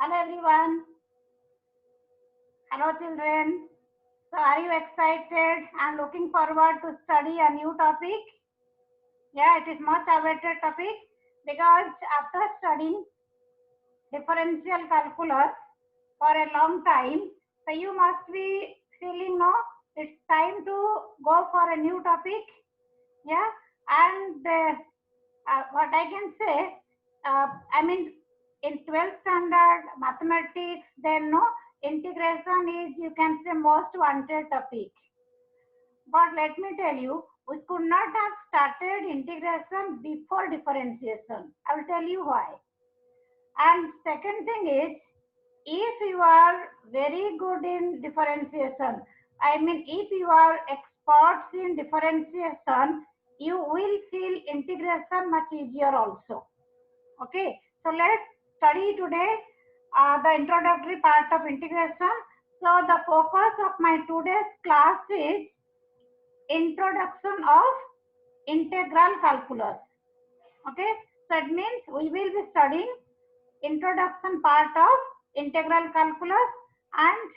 Hello everyone. Hello children. So are you excited and looking forward to study a new topic? Yeah, it is much awaited topic because after studying differential calculus for a long time, so you must be feeling no, it's time to go for a new topic. Yeah, and what I can say, I mean, in 12th standard mathematics, then no integration is you can say most wanted topic. But let me tell you, we could not have started integration before differentiation. I will tell you why. And second thing is, if you are very good in differentiation, I mean, if you are experts in differentiation, you will feel integration much easier also. Okay, so let's study today the introductory part of integration. So the focus of my today's class is introduction of integral calculus. Okay, so it means we will be studying introduction part of integral calculus, and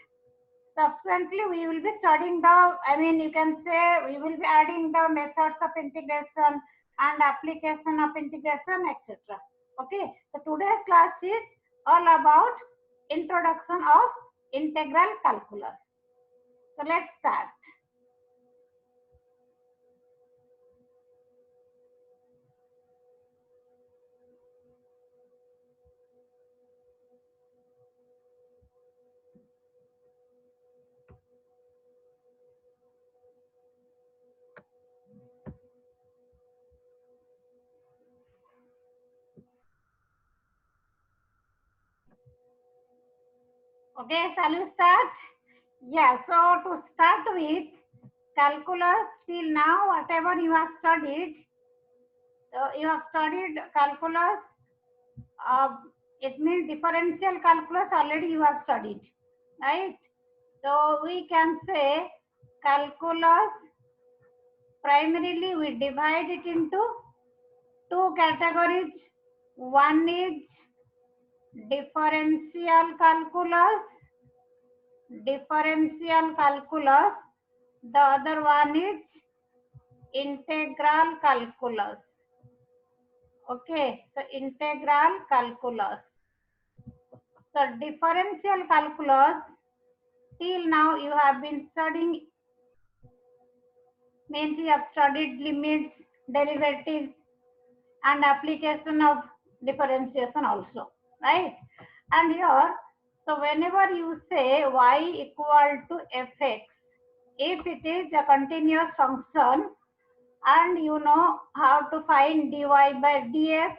subsequently we will be studying the, I mean, you can say we will be adding the methods of integration and application of integration, etc. Okay, so today's class is all about introduction of integral calculus. So let's start. Okay, shall we start? Yeah, so to start with calculus, till now whatever you have studied, you have studied calculus, uh, it means differential calculus already you have studied, right? So we can say calculus, primarily we divide it into two categories. One is differential calculus, the other one is integral calculus. Okay, so integral calculus. So differential calculus, till now you have been studying, means you have studied limits, derivatives, and application of differentiation also, right? And here, so whenever you say y equal to fx, if it is a continuous function and you know how to find dy by dx,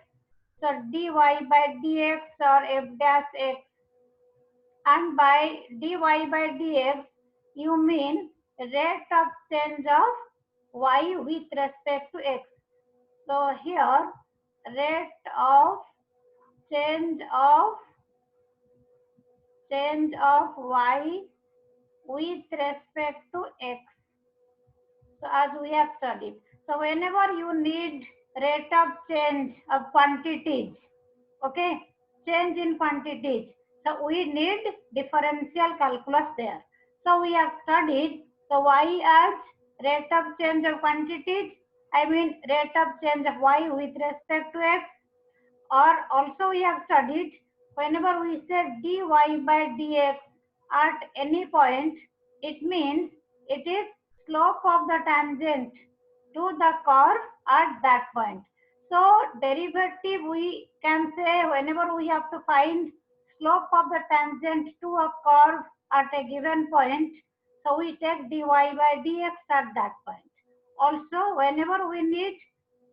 so dy by dx or f dash x, and by dy by dx you mean rate of change of y with respect to x. So here rate of change of y with respect to x. So as we have studied. So whenever you need rate of change of quantities, okay, change in quantities, so we need differential calculus there. So we have studied the y as rate of change of quantities, I mean rate of change of y with respect to x, or also we have studied whenever we say dy by dx at any point, it means it is slope of the tangent to the curve at that point. So derivative we can say whenever we have to find slope of the tangent to a curve at a given point, so we take dy by dx at that point. Also whenever we need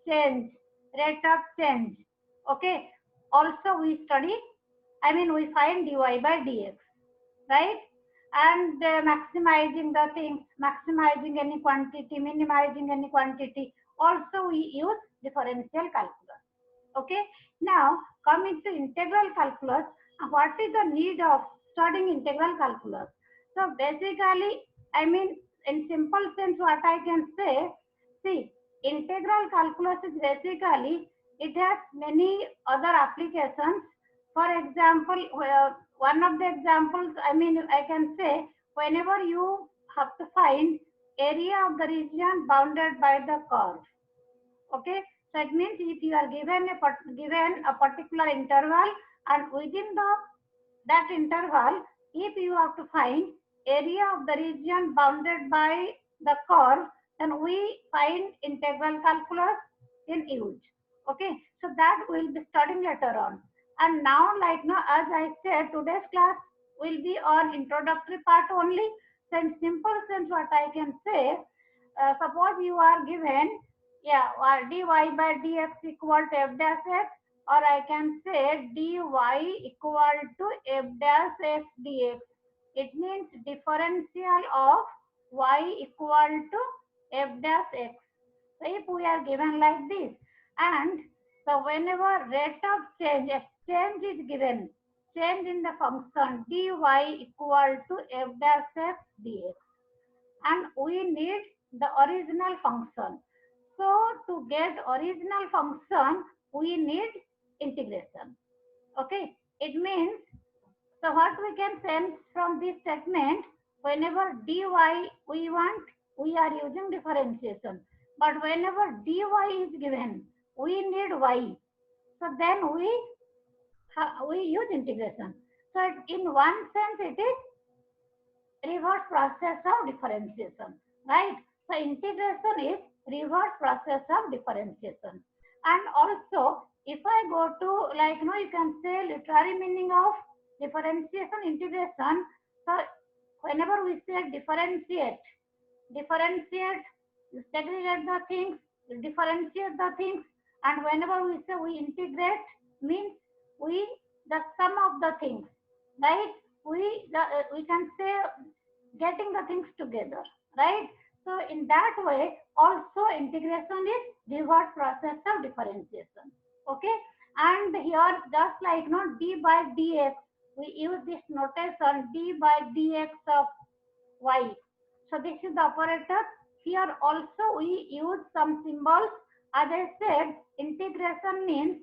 change, rate of change, okay, also we study, I mean we find dy by dx, right? And maximizing the things, maximizing any quantity, minimizing any quantity, also we use differential calculus. Okay, now coming to integral calculus, what is the need of studying integral calculus? So basically, I mean in simple sense what I can say, see, integral calculus is basically, it has many other applications. For example, one of the examples, I mean, I can say, whenever you have to find area of the region bounded by the curve. Okay, so it means if you are given a particular interval, and within that interval, if you have to find area of the region bounded by the curve, then we find integral calculus in use. Okay, so that we'll be studying later on. And now, like now, as I said, today's class will be on introductory part only. So in simple sense, what I can say, suppose you are given, yeah, dy by dx equal to f dash x, or I can say dy equal to f dash x dx. It means differential of y equal to f dash x. So if we are given like this, and so whenever rate of change is given, change in the function dy equal to f dash x dx, and we need the original function. So to get original function, we need integration. Okay, it means, so what we can sense from this statement, whenever dy we want, we are using differentiation. But whenever dy is given, we need y. So then we use integration. So in one sense, it is reverse process of differentiation, right? So integration is reverse process of differentiation. And also, if I go to, like, you can say literary meaning of differentiation, integration. So whenever we say differentiate, you segregate the things, you differentiate the things, and whenever we say we integrate, means we the sum of the things, right? We can say getting the things together, right? So in that way, also integration is reverse process of differentiation. Okay, and here just like d by dx, we use this notation d by dx of y. So this is the operator. Here also we use some symbols. As I said, integration means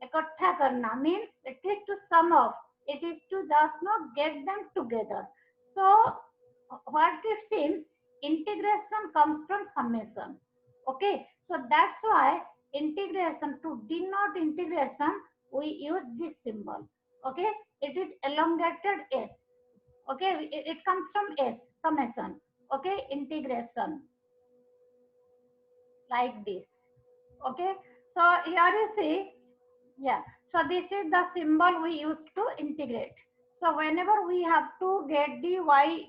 इकट्ठा करना, means it is to sum up. It is to just not get them together. So what it seems, integration comes from summation. Okay, so that's why integration, to denote integration, we use this symbol. Okay, it is elongated s. Okay, it comes from s, summation. Okay, integration, like this. Okay, so here you see, yeah, so this is the symbol we use to integrate. So whenever we have to get dy,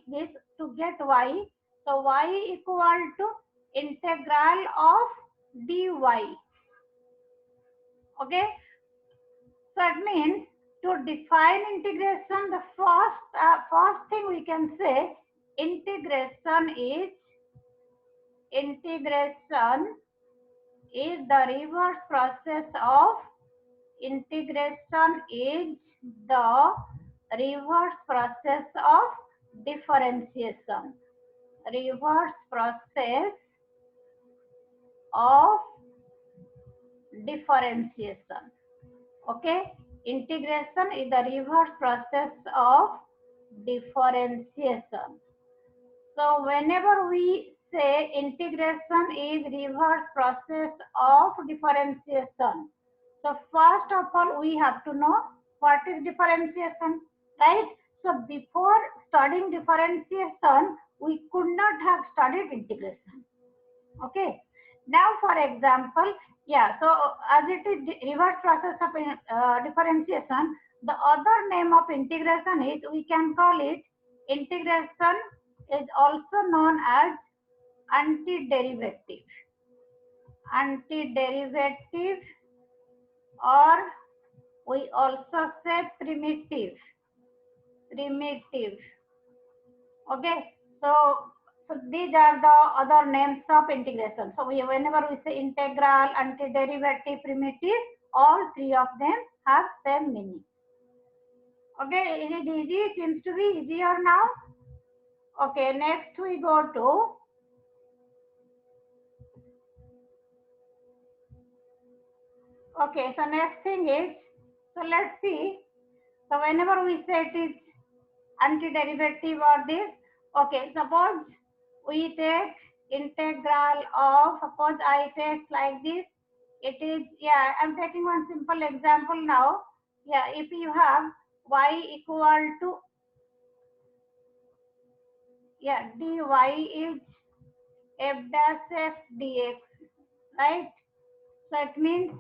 this to get y, so y equal to integral of dy. Okay, so it means to define integration, the first thing we can say, integration is the reverse process of integration is the reverse process of differentiation. Reverse process of differentiation. Okay, integration is the reverse process of differentiation. So whenever we say integration is reverse process of differentiation, so first of all we have to know what is differentiation, right? So before studying differentiation, we could not have studied integration. Okay. Now for example, yeah, so as it is reverse process of differentiation, the other name of integration is, we can call it, integration is also known as antiderivative. Antiderivative, or we also say primitive. Okay, so these are the other names of integration. So whenever we say integral, antiderivative, primitive, all three of them have same meaning. Okay, is it easy? Seems to be easier now. Okay, next we go to, okay, so next thing is, so let's see, So whenever we say it is antiderivative or this, okay, suppose we take integral of, suppose I take like this, it is, yeah, I'm taking one simple example now. Yeah, if you have y equal to, yeah, dy is f dash x dx, right? So it means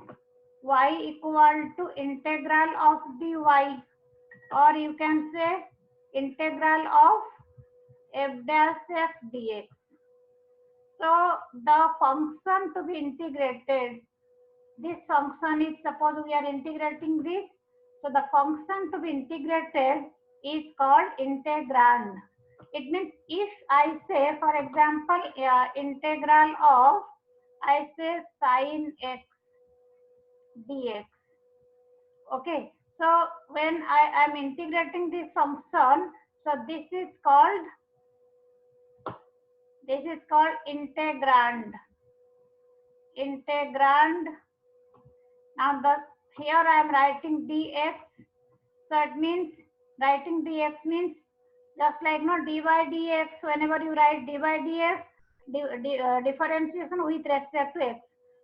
y equal to integral of dy, or you can say integral of f dash x dx. So the function to be integrated, this function is, suppose we are integrating this, so the function to be integrated is called integrand. It means if I say, for example, integral of, I say sin x dx. Okay, so when I am integrating this function, so this is called integrand. Integrand. Now the here I am writing dx. So it means writing dx means just like no dy dx. Whenever you write dy dx, differentiation with respect to x.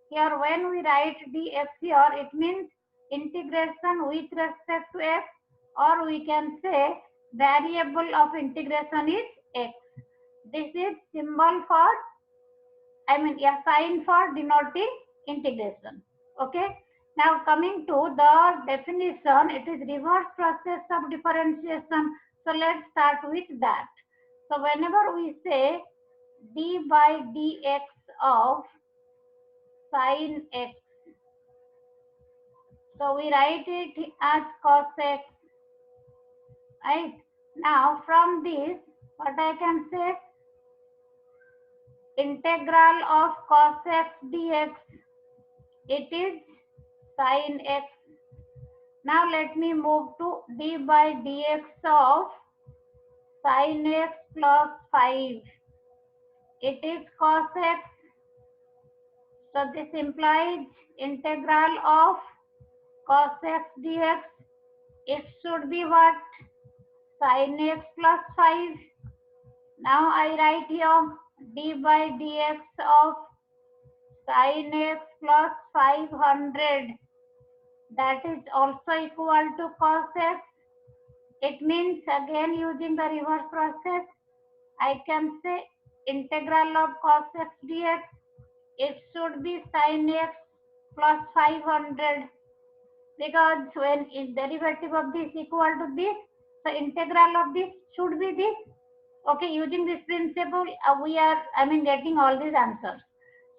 Here when we write dx here, it means integration with respect to x, or we can say variable of integration is x. This is symbol for, I mean, yeah, sign for denoting integration. Okay. Now coming to the definition, it is reverse process of differentiation. So let's start with that. So whenever we say d by dx of sin x, so we write it as cos x, right? Now from this, what I can say, integral of cos x dx, it is sin x. Now let me move to d by dx of sin x plus 5. It is cos x. So this implies integral of cos x dx. It should be what? Sin x plus 5. Now I write here d by dx of sin x plus 500. That is also equal to cos x. It means again using the reverse process, I can say integral of cos x dx, it should be sin x plus 500, because when is derivative of this equal to this, the integral of this should be this. Okay, using this principle, we are, I mean, getting all these answers.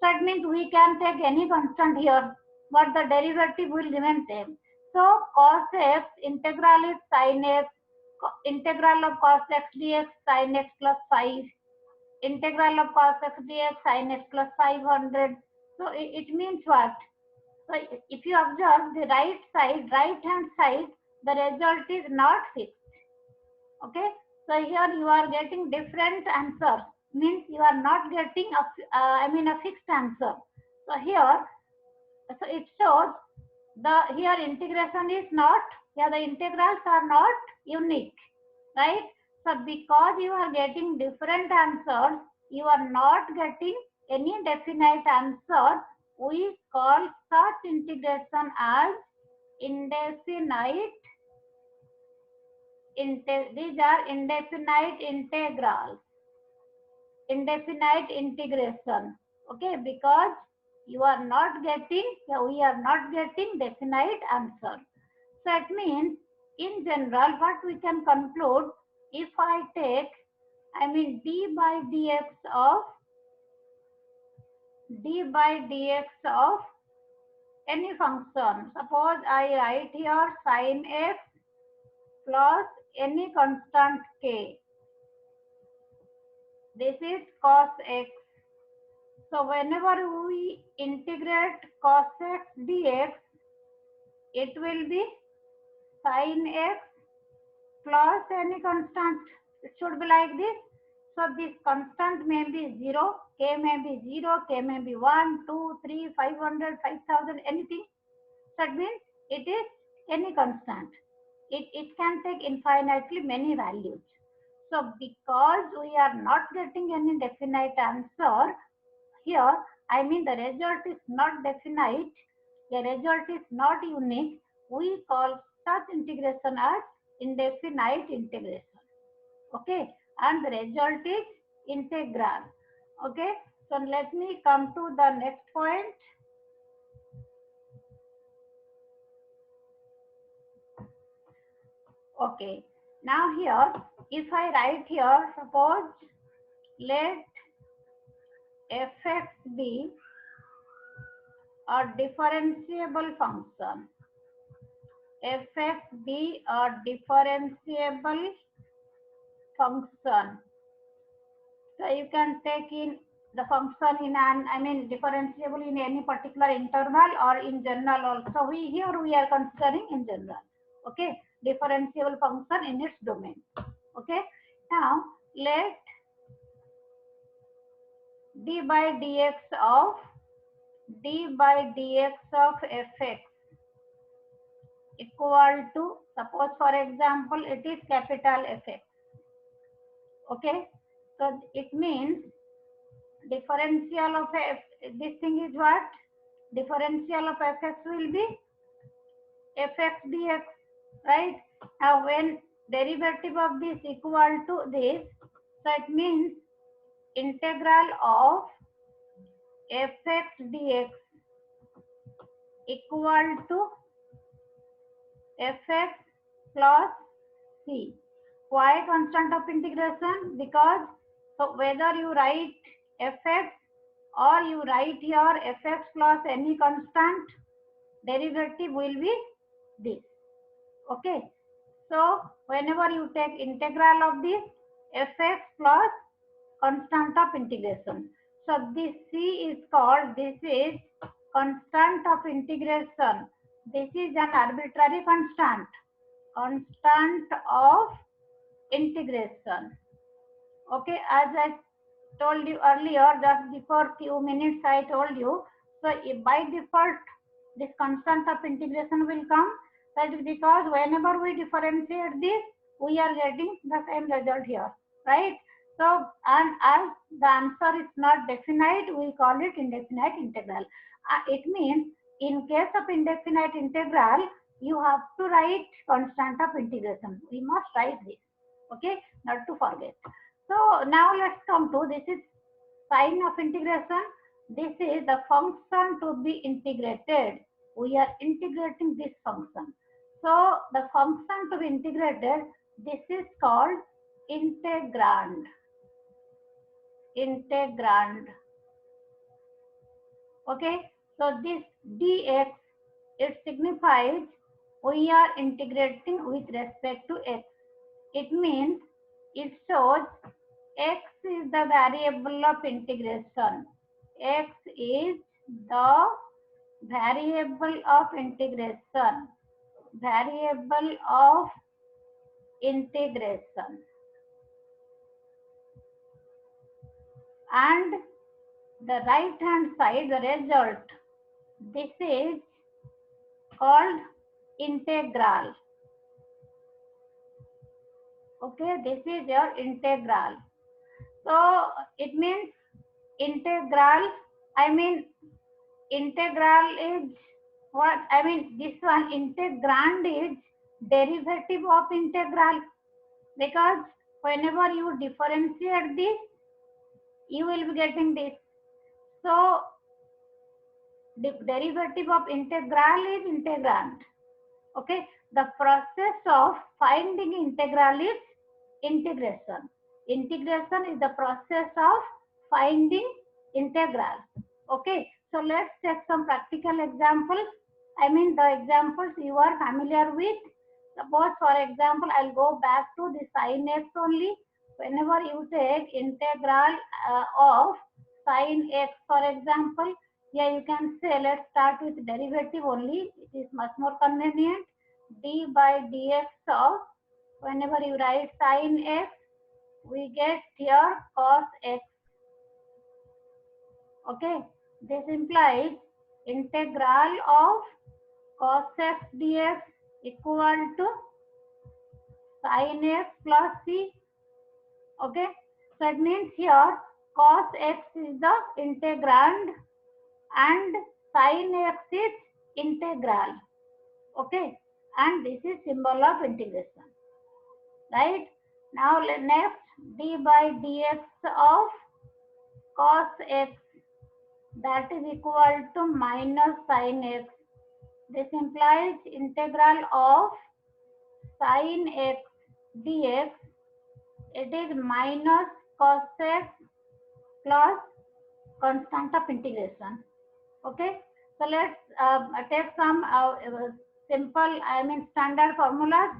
So it means we can take any constant here, but the derivative will remain same. So cos x integral is sin x, integral of cos x dx sin x plus 5, integral of cos x dx sin x plus 500. So it means what? So if you observe the right side, right hand side, the result is not fixed. Okay, so here you are getting different answers, means you are not getting a fixed answer. So here, so it shows the here integration is not, yeah, the integrals are not unique, right? So because you are getting different answers, you are not getting any definite answer, we call such integration as indefinite. These are indefinite integrals, indefinite integration. Okay, because you are not getting, we are not getting definite answer. So it means in general what we can conclude, if I take, I mean, d by dx of any function, suppose I write here sin x plus any constant k, this is cos x. So whenever we integrate cos x dx, it will be sin x plus any constant. It should be like this. So this constant may be 0, k may be 0, k may be 1, 2, 3, 500, 5000, anything. That means it is any constant. it can take infinitely many values. So because we are not getting any definite answer here, I mean the result is not definite, the result is not unique, we call such integration as indefinite integration. Okay, and the result is integral. Okay, so let me come to the next point. Okay, now here, if I write here, suppose let fx be a differentiable function. Fx be a differentiable function. So you can take in the function in an, I mean differentiable in any particular interval or in general also. We are considering in general. Okay, differentiable function in its domain. Okay, now let d by dx of fx equal to, suppose for example it is capital Fx. Okay, so it means differential of f, this thing is what? Differential of fx will be fx dx, right? Now when derivative of this equal to this, so it means integral of fx dx equal to fx plus c. Why constant of integration? Because so whether you write fx or you write here fx plus any constant, derivative will be this. Okay, so whenever you take integral of this fx plus constant of integration, so this c is called, this is constant of integration. This is an arbitrary constant, constant of integration. Okay, as I told you earlier, just before few minutes I told you, so if by default this constant of integration will come. That is because whenever we differentiate this, we are getting the same result here, right? So, and as the answer is not definite, we call it indefinite integral. It means in case of indefinite integral, you have to write constant of integration. We must write this, okay, not to forget. So now let's come to, this is sign of integration. This is the function to be integrated. We are integrating this function. So the function to be integrated, this is called integrand. Integrand. Okay. So this dx, it signifies we are integrating with respect to x. It means it shows x is the variable of integration. X is the variable of integration. Variable of integration. And the right hand side, the result, this is called integral. Okay, this is your integral. So it means integral, I mean integral is what? I mean this one, integrand is derivative of integral, because whenever you differentiate this, you will be getting this. So the derivative of integral is integrand. Okay, the process of finding integral is integration. Integration is the process of finding integral. Okay, so let's take some practical examples. I mean the examples you are familiar with. Suppose for example, I'll go back to the sin x only. Whenever you take integral of sin x, for example, yeah, you can say, let's start with derivative only. It is much more convenient. D by dx of, whenever you write sin x, we get here cos x. Okay, this implies integral of cos x dx equal to sin x plus c. Okay, so it means here cos x is the integrand and sin x is integral. Okay, and this is symbol of integration, right? Now next, d by dx of cos x, that is equal to minus sin x. This implies integral of sin x dx, it is minus cos x plus constant of integration. Okay, so let's take some simple, standard formulas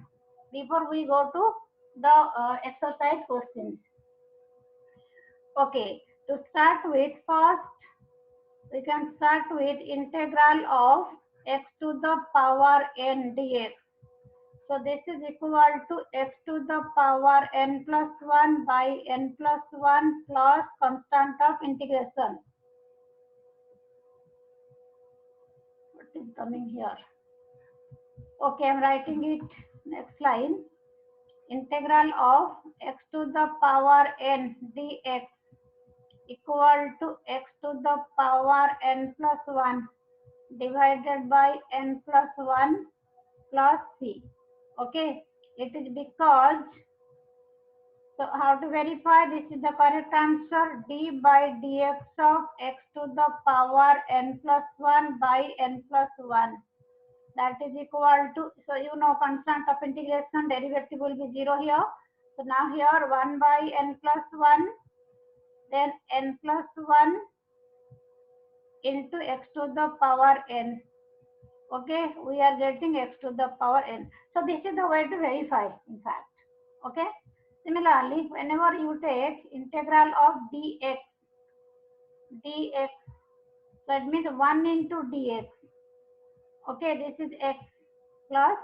before we go to the exercise questions. Okay, to start with, first we can start with integral of x to the power n dx. So this is equal to x to the power n plus 1 by n plus 1 plus constant of integration. What is coming here? Okay, I'm writing it. Next line. Integral of x to the power n dx equal to x to the power n plus 1 divided by n plus 1 plus c. Okay, it is because, so how to verify this is the correct answer? D by dx of x to the power n plus 1 by n plus 1, that is equal to, so you know constant of integration, derivative will be 0 here. So now here 1 by n plus 1, then n plus 1 into x to the power n. Okay, we are getting x to the power n. So this is the way to verify, in fact. Okay, similarly, whenever you take integral of dx, so it means 1 into dx. Okay, this is x plus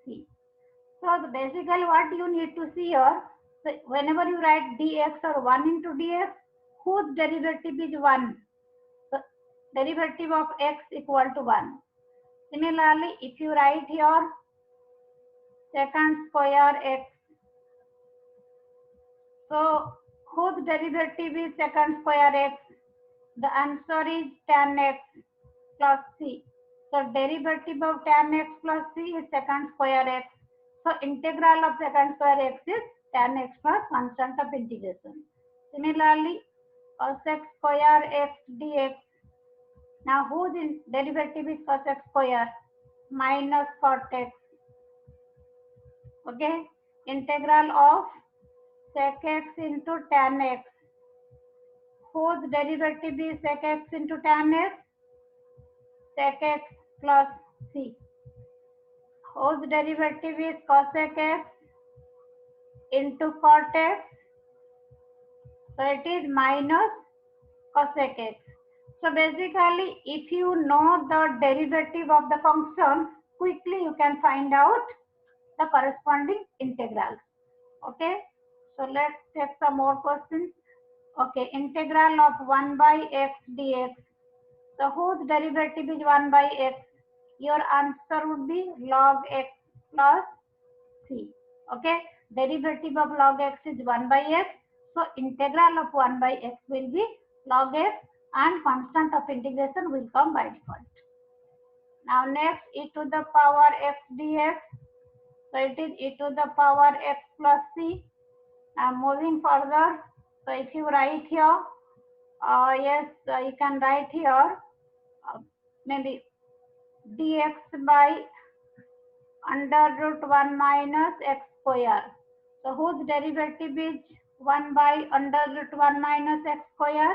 c. So basically what you need to see here, so whenever you write dx or 1 into dx, whose derivative is 1? So derivative of x equal to 1. Similarly, if you write here secant square x, so whose derivative is secant square x? The answer is tan x plus c. So derivative of tan x plus c is secant square x. So integral of secant square x is tan x plus constant of integration. Similarly, cos x square x dx. Now whose derivative is cos x square? Minus cot x. Okay, integral of sec x into tan x. Whose derivative is sec x into tan x? Sec x plus c. Whose derivative is cosec x into cot x? So it is minus cosec x. So basically, if you know the derivative of the function, quickly you can find out the corresponding integral. Okay, so let's take some more questions. Okay, integral of 1 by x dx. So whose derivative is 1 by x? Your answer would be log x plus c. Okay, derivative of log x is 1 by x. So integral of 1 by x will be log x and constant of integration will come by default. Now next, e to the power x dx. So it is e to the power x plus c. Now moving further, so if you write here, you can write here maybe dx by under root 1 minus x square. So whose derivative is 1 by under root 1 minus x square?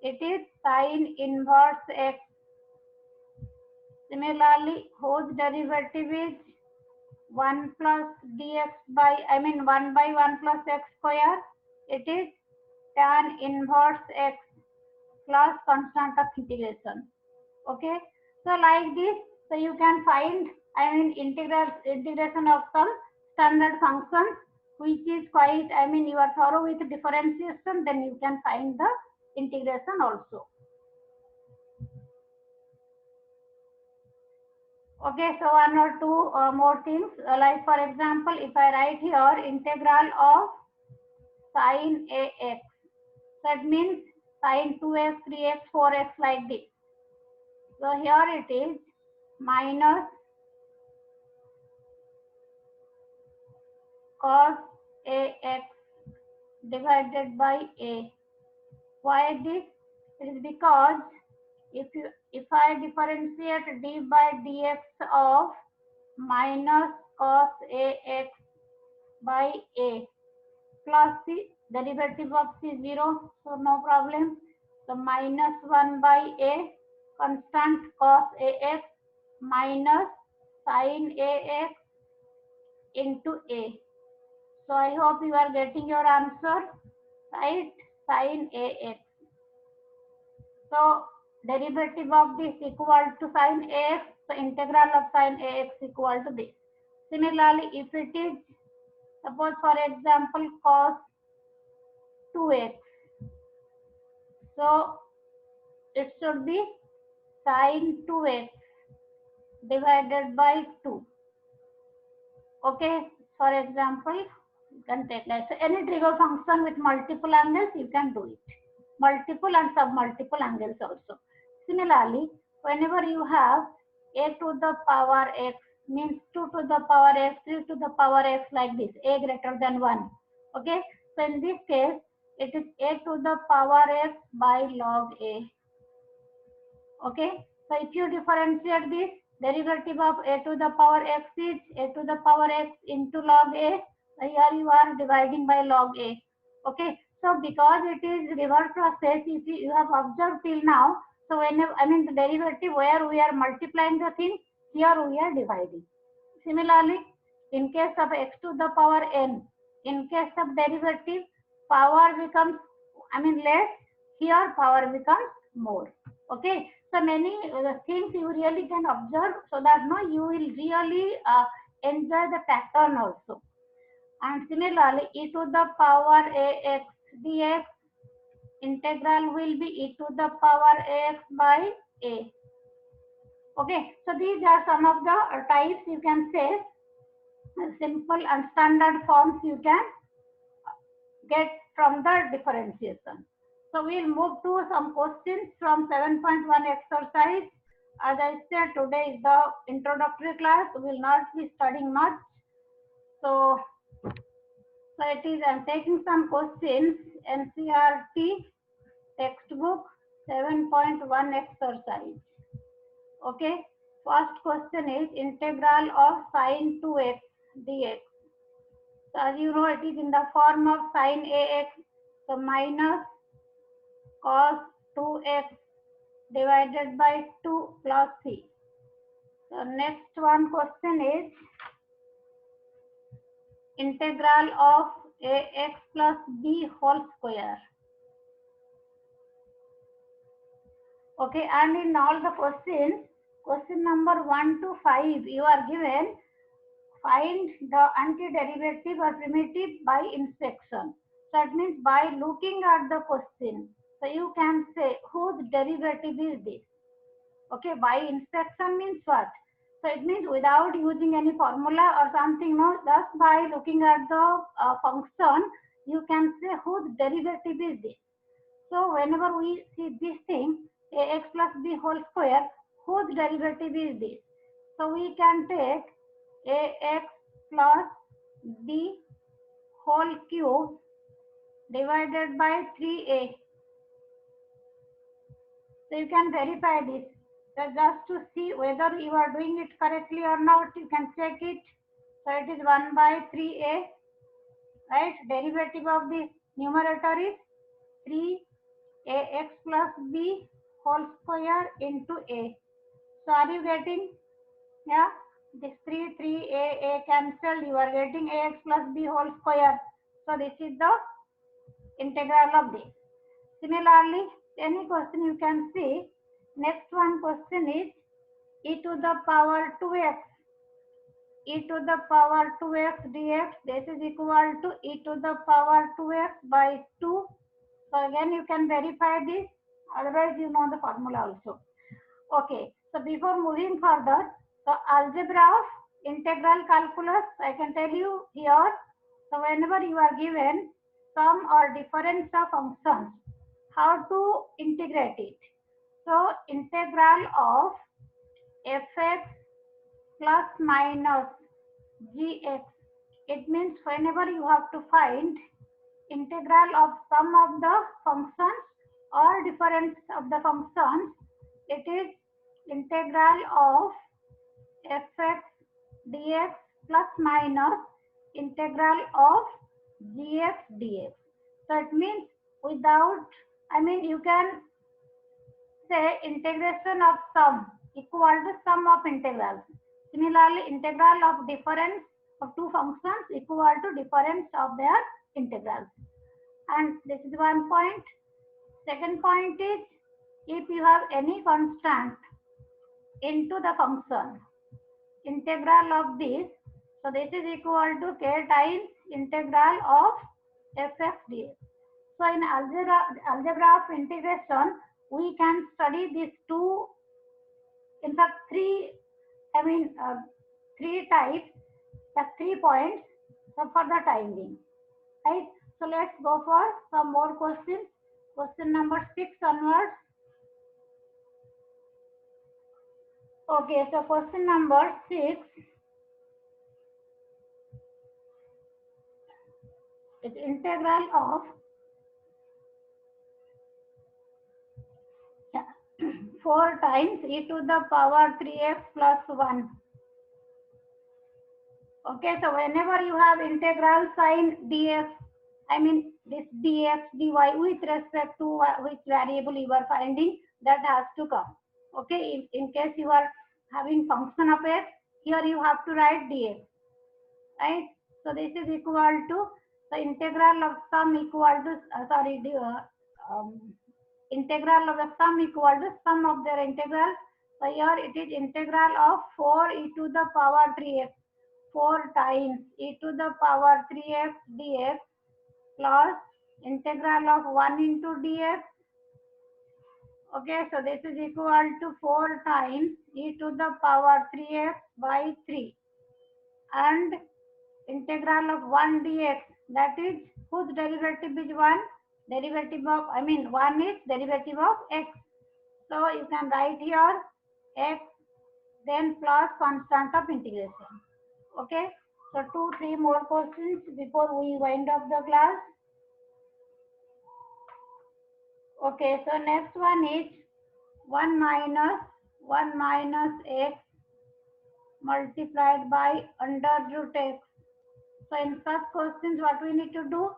It is sine inverse x. Similarly, whose derivative is 1 plus dx by, 1 by 1 plus x square? It is tan inverse x plus constant of integration. Okay, so like this, so you can find integration of some standard functions, which is quite, you are thorough with differentiation, then you can find the integration also. Okay, so one or two more things. Like for example, if I write here integral of sine ax, that means sine 2x, 3x, 4x like this. So here it is minus cos ax divided by a. Why this? It is because if I differentiate d by dx of minus cos ax by a plus the derivative of c 0, so no problem. So minus 1 by a constant cos ax minus sin ax into a. So I hope you are getting your answer, right? Sin ax. So derivative of this equal to sin ax, so integral of sin ax equal to this. Similarly, if it is, suppose for example, cos 2x, so it should be sin 2x divided by 2. Okay, for example, you can take like so any trigo function with multiple angles, you can do it. Multiple and submultiple angles also. Similarly, whenever you have a to the power x means 2 to the power x, 3 to the power x like this, a greater than 1. Okay, so in this case, it is a to the power x by log a. Okay, so if you differentiate this, derivative of a to the power x is a to the power x into log a. So here you are dividing by log a. Okay, so because it is reverse process, if you have observed till now, so whenever I mean the derivative where we are multiplying the thing, here we are dividing. Similarly, in case of x to the power n, in case of derivative, power becomes less. Here power becomes more. Okay, so many things you really can observe, so that no you will really enjoy the pattern also. And similarly, e to the power ax dx integral will be e to the power ax by a. Okay, so these are some of the types, you can say, simple and standard forms you can get from the differentiation. So we'll move to some questions from 7.1 exercise. As I said, today is the introductory class. We will not be studying much. So it is, I'm taking some questions, NCERT textbook 7.1 exercise. Okay, first question is integral of sine 2x dx. So as you know, it is in the form of sine ax, so minus cos 2x divided by 2 plus c. So next one question is integral of ax plus b whole square. Okay, and in all the questions, question number 1 to 5, you are given find the antiderivative or primitive by inspection. So that means by looking at the question, so you can say whose derivative is this. Okay, by inspection means what? So it means without using any formula or something, no, just by looking at the function, you can say whose derivative is this. So whenever we see this thing, ax plus b whole square, whose derivative is this? So we can take ax plus b whole cube divided by 3a. So you can verify this. So just to see whether you are doing it correctly or not, you can check it. So it is 1 by 3a, right? Derivative of the numerator is 3ax plus b whole square into a. So are you getting? Yeah, this 3a cancelled, you are getting ax plus b whole square. So this is the integral of this. Similarly, any question you can see. Next one question is e to the power 2x. E to the power 2x dx, this is equal to e to the power 2x by 2. So again you can verify this, otherwise you know the formula also. Okay, so before moving further, So algebra of integral calculus, I can tell you here. So whenever you are given sum or difference of functions, how to integrate it. So integral of fx plus minus gx. It means whenever you have to find integral of sum of the functions or difference of the functions, it is integral of fx dx plus minus integral of gx dx. So it means without, you can say integration of sum equal to sum of integrals. Similarly, integral of difference of two functions equal to difference of their integrals. And this is one point. Second point is, if you have any constant into the function, integral of this, so this is equal to k times integral of fx dx. So in algebra of integration, we can study these two, in fact three types, the 3 points, so for the time being, right? So let's go for some more questions. Question number 6 onwards. Okay, so question number 6 is integral of 4 times e to the power 3x plus 1. Okay, so whenever you have integral sign dx, this dx dy with respect to which variable you are finding, that has to come. Okay, in case you are having function of x, here you have to write dx, right? So this is equal to the integral of sum equal to integral of the sum equal to sum of their integrals. So here it is integral of 4 e to the power 3x, 4 times e to the power 3x dx plus integral of 1 into dx. Okay, so this is equal to 4 times e to the power 3x by 3 and integral of 1 dx, that is whose derivative is 1? Derivative of, 1 is derivative of x. So you can write here x, then plus constant of integration. Okay, so 2-3 more questions before we wind up the class. Okay, so next one is 1 minus x multiplied by under root x. So in such questions, what we need to do?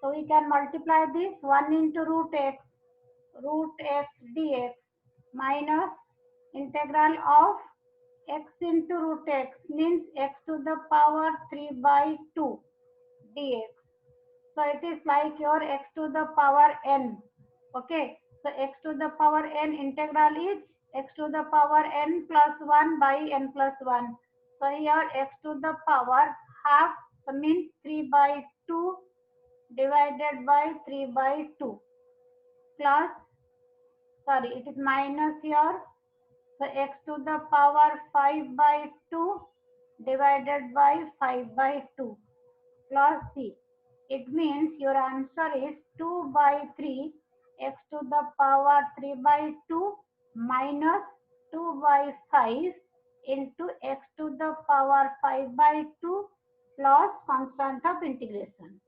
So we can multiply this 1 into root x dx minus integral of x into root x, means x to the power 3 by 2 dx. So it is like your x to the power n. Okay, so x to the power n integral is x to the power n plus 1 by n plus 1. So here x to the power half, so means 3 by 2 divided by 3 by 2 plus, it is minus here. So x to the power 5 by 2 divided by 5 by 2 plus c. It means your answer is 2 by 3 x to the power 3 by 2 minus 2 by 5 into x to the power 5 by 2 plus constant of integration.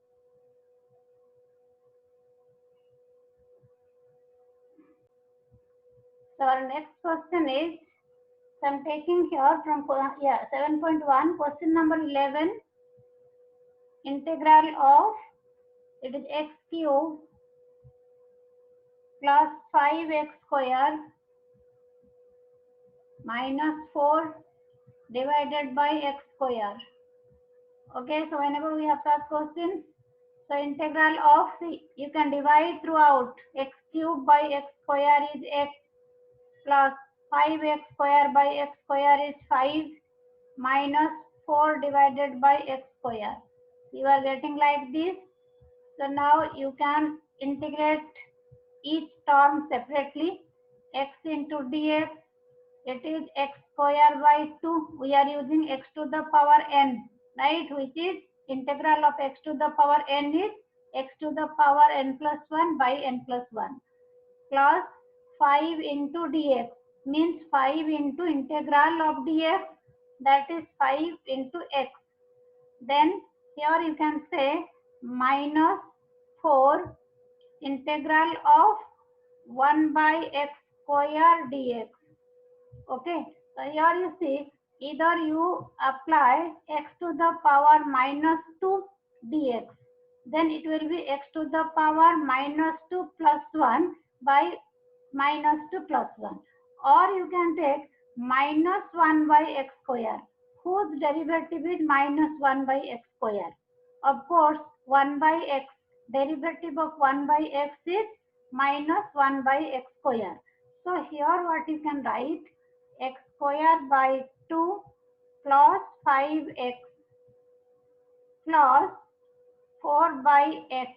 So our next question is, so I'm taking here from 7.1, question number 11, integral of, it is x cube plus 5x square minus 4 divided by x square. Okay, so whenever we have such questions, so integral of, you can divide throughout. X cube by x square is x plus 5x square by x square is 5 minus 4 divided by x square. You are getting like this. So now you can integrate each term separately. X into dx it is x square by 2. We are using x to the power n, right? Which is integral of x to the power n is x to the power n plus 1 by n plus 1 plus 5 into dx means 5 into integral of dx, that is 5 into x. Then here you can say minus 4 integral of 1 by x square dx. Okay, so here you see either you apply x to the power minus 2 dx, then it will be x to the power minus 2 plus 1 by minus 2 plus 1, or you can take minus 1 by x square whose derivative is minus 1 by x square. Of course 1 by x, derivative of 1 by x is minus 1 by x square. So here what you can write, x square by 2 plus 5x plus 4 by x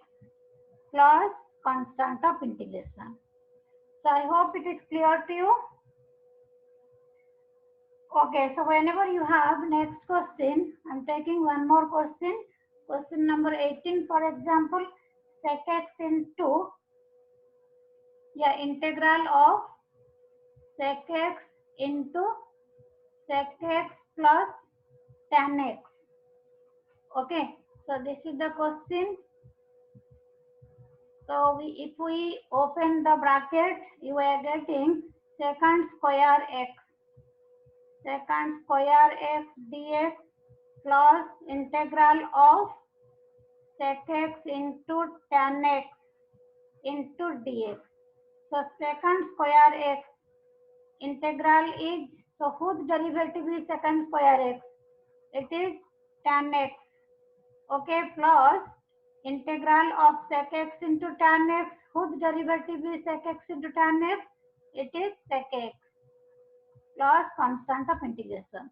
plus constant of integration. So I hope it is clear to you. Okay, so whenever you have next question, I'm taking one more question. Question number 18, for example, sec x into, integral of sec x into sec x plus tan x. Okay, so this is the question. So if we open the bracket, you are getting secant square x dx plus integral of sec x into tan x into dx. So secant square x integral is, so whose derivative is secant square x? It is tan x. Okay, plus integral of sec x into tan x, whose derivative is sec x into tan x? It is sec x plus constant of integration.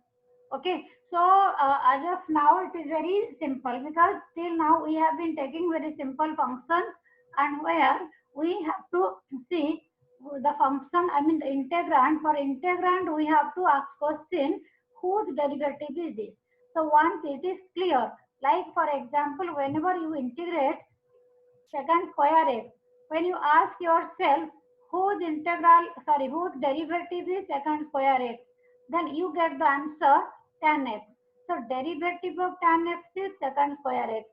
Okay, so as of now it is very simple, because till now we have been taking very simple functions, and where we have to see the function, I mean the integrand. For integrand we have to ask question whose derivative is this. So once it is clear, like for example, whenever you integrate secant square x, when you ask yourself whose derivative is secant square x, then you get the answer tan x. So derivative of tan x is secant square x.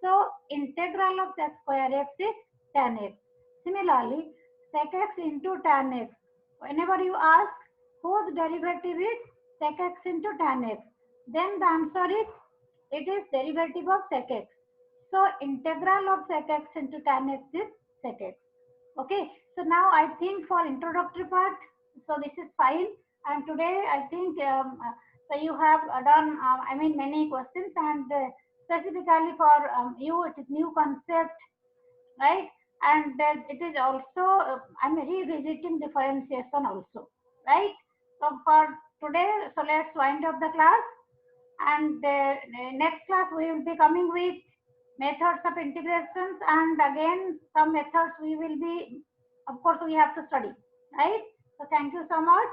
So integral of sec square x is tan x. Similarly, sec x into tan x, whenever you ask whose derivative is sec x into tan x, then the answer is, it is derivative of sec x. So integral of sec x into tan x is sec x. Okay, so now I think for introductory part, so this is fine. And today I think so you have done, many questions, and specifically for you it is new concept, right? And it is also, I'm revisiting differentiation also, right? So for today, so let's wind up the class, and next class we will be coming with methods of integrations, and again some methods we will be, of course we have to study, right? So thank you so much.